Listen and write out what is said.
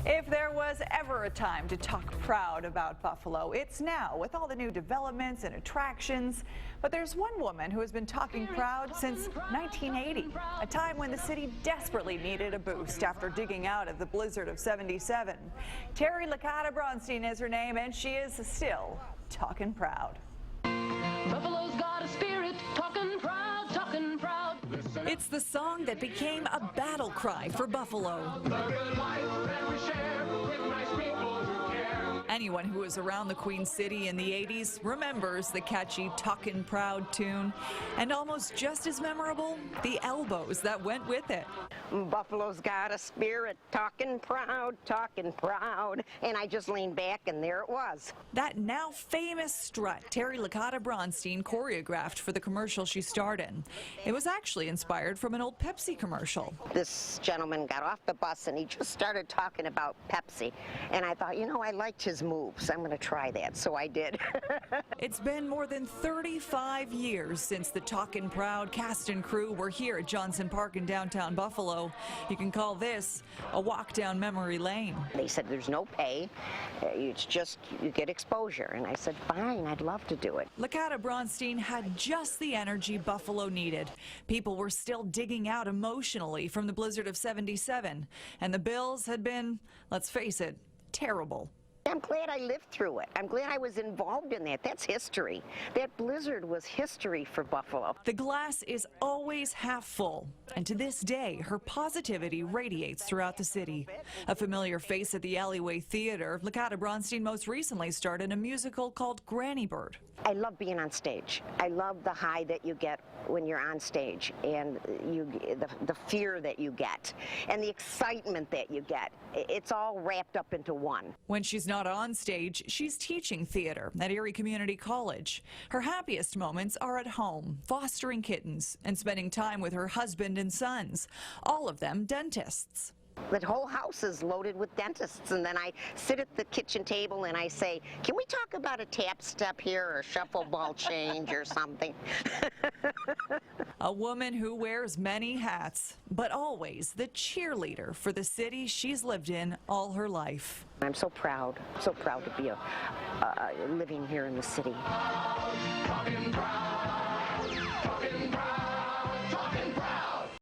If there was ever a time to talk proud about Buffalo, it's now with all the new developments and attractions. But there's one woman who has been talking proud since 1980, a time when the city desperately needed a boost after digging out of the blizzard of '77. Terry Licata Braunstein is her name, and she is still talking proud. Buffalo's got a spirit, talking proud, talking proud. It's the song that became a battle cry for Buffalo. Anyone who was around the Queen City in the 80s remembers the catchy Talkin' Proud tune. And almost just as memorable, the elbows that went with it. Buffalo's got a spirit, talking proud, and I just leaned back and there it was. That now famous strut Terry Licata Braunstein choreographed for the commercial she starred in. It was actually inspired from an old Pepsi commercial. This gentleman got off the bus and he just started talking about Pepsi, and I thought, you know, I liked his moves. I'm going to try that, so I did. It's been more than 35 years since the Talkin' Proud cast and crew were here at Johnson Park in downtown Buffalo. You can call this a walk down memory lane. They said there's no pay, it's just you get exposure, and I said fine, I'd love to do it. Licata Braunstein had just the energy Buffalo needed. People were still digging out emotionally from the blizzard of '77, and the bills had been, let's face it, terrible. I'm glad I lived through it. I'm glad I was involved in that. That's history. That blizzard was history for Buffalo. The glass is always half full, and to this day, her positivity radiates throughout the city. A familiar face at the Alleyway Theater, Licata Braunstein most recently starred in a musical called Granny Bird. I love being on stage. I love the high that you get when you're on stage, and the fear that you get, and the excitement that you get. It's all wrapped up into one. When she's not on stage, she's teaching theater at Erie Community College. Her happiest moments are at home, fostering kittens and spending time with her husband and sons, all of them dentists. The whole house is loaded with dentists, and then I sit at the kitchen table and I say, can we talk about a tap step here or a shuffle ball change or something? A woman who wears many hats, but always the cheerleader for the city she's lived in all her life. I'm so proud to be living here in the city.